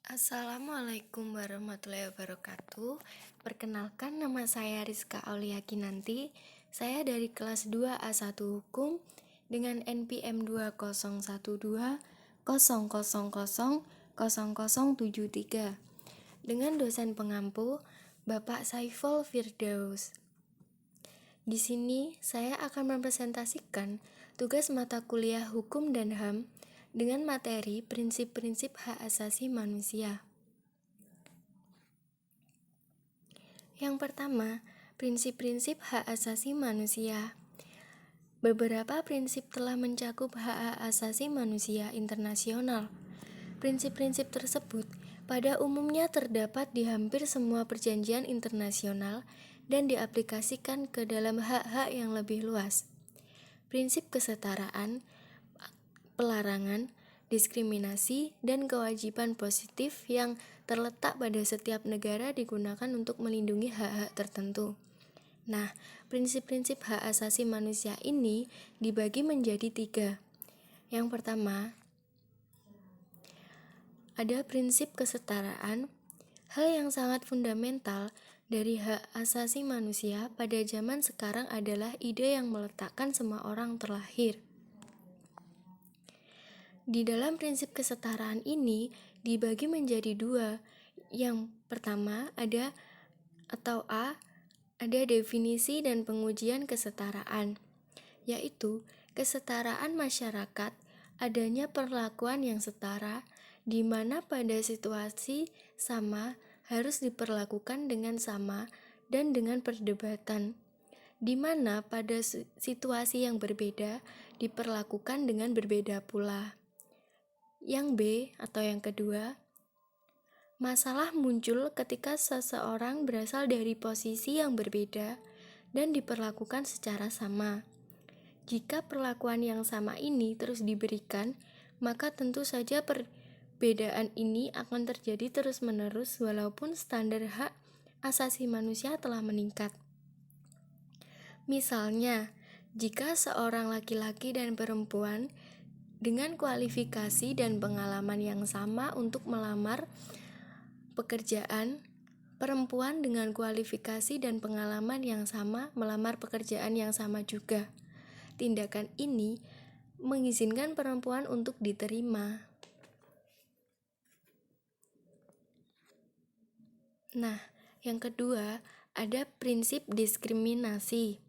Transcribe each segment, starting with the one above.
Assalamualaikum warahmatullahi wabarakatuh. Perkenalkan, nama saya Rizka Aulia Kinanti. Saya dari kelas 2A1 Hukum dengan NPM 201200000073 dengan dosen pengampu Bapak Saiful Firdaus. Di sini saya akan mempresentasikan tugas mata kuliah Hukum dan HAM dengan materi prinsip-prinsip hak asasi manusia. Yang pertama, prinsip-prinsip hak asasi manusia. Beberapa prinsip telah mencakup hak asasi manusia internasional. Prinsip-prinsip tersebut pada umumnya terdapat di hampir semua perjanjian internasional dan diaplikasikan ke dalam hak-hak yang lebih luas. Prinsip kesetaraan, pelarangan, diskriminasi, dan kewajiban positif yang terletak pada setiap negara digunakan untuk melindungi hak-hak tertentu. Nah, prinsip-prinsip hak asasi manusia ini dibagi menjadi 3. Yang pertama, ada prinsip kesetaraan. Hal yang sangat fundamental dari hak asasi manusia pada zaman sekarang adalah ide yang meletakkan semua orang terlahir. Di dalam prinsip kesetaraan ini dibagi menjadi 2. Yang pertama ada definisi dan pengujian kesetaraan, yaitu kesetaraan masyarakat, adanya perlakuan yang setara, di mana pada situasi sama harus diperlakukan dengan sama dan dengan perdebatan, di mana pada situasi yang berbeda diperlakukan dengan berbeda pula. Yang B atau yang kedua, masalah muncul ketika seseorang berasal dari posisi yang berbeda dan diperlakukan secara sama. Jika perlakuan yang sama ini terus diberikan, maka tentu saja perbedaan ini akan terjadi terus-menerus walaupun standar hak asasi manusia telah meningkat. Misalnya, jika seorang laki-laki dan perempuan dengan kualifikasi dan pengalaman yang sama untuk melamar pekerjaan, perempuan dengan kualifikasi dan pengalaman yang sama melamar pekerjaan yang sama juga. Tindakan ini mengizinkan perempuan untuk diterima. Nah, yang kedua, ada prinsip diskriminasi,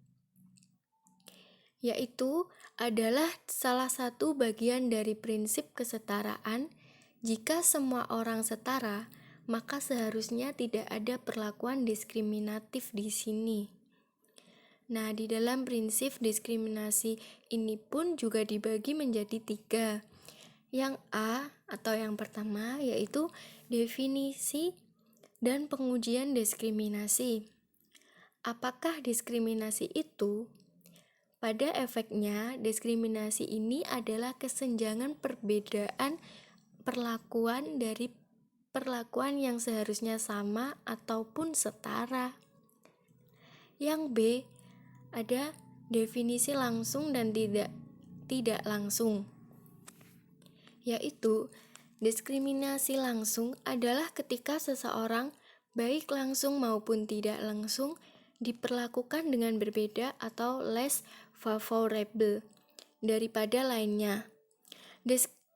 yaitu adalah salah satu bagian dari prinsip kesetaraan. Jika semua orang setara, maka seharusnya tidak ada perlakuan diskriminatif di sini. Nah, di dalam prinsip diskriminasi ini pun juga dibagi menjadi 3. Yang A atau yang pertama yaitu definisi dan pengujian diskriminasi. Apakah diskriminasi itu? Pada efeknya, diskriminasi ini adalah kesenjangan perbedaan perlakuan dari perlakuan yang seharusnya sama ataupun setara. Yang B, ada definisi langsung dan tidak langsung, yaitu diskriminasi langsung adalah ketika seseorang baik langsung maupun tidak langsung diperlakukan dengan berbeda atau less favorable daripada lainnya.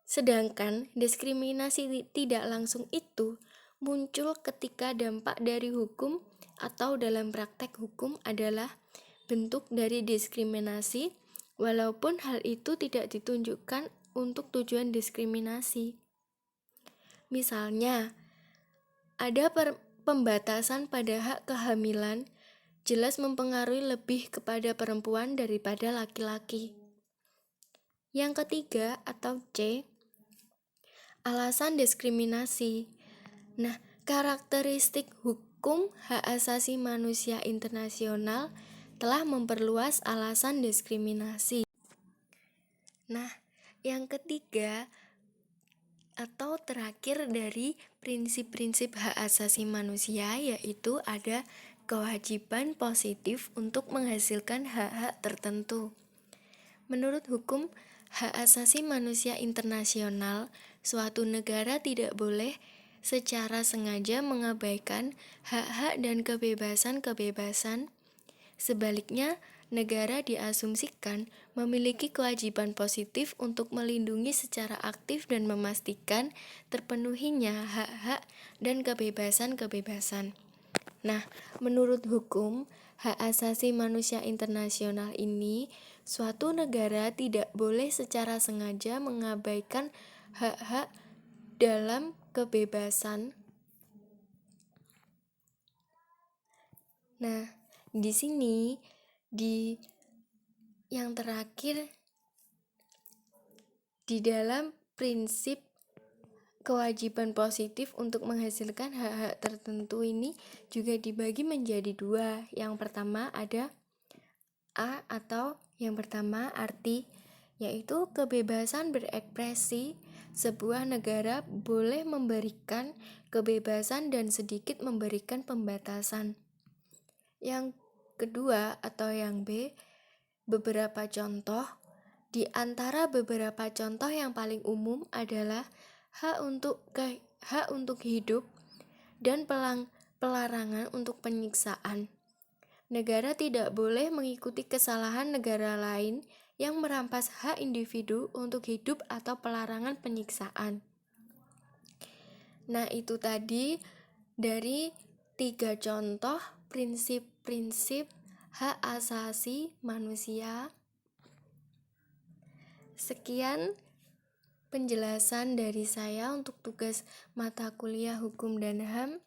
Sedangkan diskriminasi tidak langsung itu muncul ketika dampak dari hukum atau dalam praktek hukum adalah bentuk dari diskriminasi, walaupun hal itu tidak ditunjukkan untuk tujuan diskriminasi. Misalnya, ada pembatasan pada hak kehamilan jelas mempengaruhi lebih kepada perempuan daripada laki-laki. Yang ketiga atau C, alasan diskriminasi. Nah, karakteristik hukum hak asasi manusia internasional telah memperluas alasan diskriminasi. Nah, yang ketiga atau terakhir dari prinsip-prinsip hak asasi manusia yaitu ada kewajiban positif untuk menghasilkan hak-hak tertentu. Menurut hukum hak asasi manusia internasional, suatu negara tidak boleh secara sengaja mengabaikan hak-hak dan kebebasan-kebebasan. Sebaliknya, negara diasumsikan memiliki kewajiban positif untuk melindungi secara aktif dan memastikan terpenuhinya hak-hak dan kebebasan-kebebasan. Nah, menurut hukum hak asasi manusia internasional ini, suatu negara tidak boleh secara sengaja mengabaikan hak-hak dalam kebebasan. Nah, di sini di yang terakhir di dalam prinsip kewajiban positif untuk menghasilkan hak-hak tertentu ini juga dibagi menjadi dua. Yang pertama ada A atau yang pertama arti, yaitu kebebasan berekspresi. Sebuah negara boleh memberikan kebebasan dan sedikit memberikan pembatasan. Yang kedua atau yang B, beberapa contoh. Di antara beberapa contoh yang paling umum adalah hak untuk hidup dan pelarangan untuk penyiksaan. Negara tidak boleh mengikuti kesalahan negara lain yang merampas hak individu untuk hidup atau pelarangan penyiksaan. Nah, itu tadi dari 3 contoh prinsip-prinsip hak asasi manusia. Sekian penjelasan dari saya untuk tugas mata kuliah Hukum dan HAM.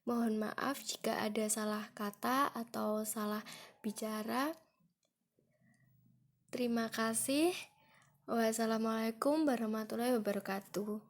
Mohon maaf jika ada salah kata atau salah bicara. Terima kasih. Wassalamualaikum warahmatullahi wabarakatuh.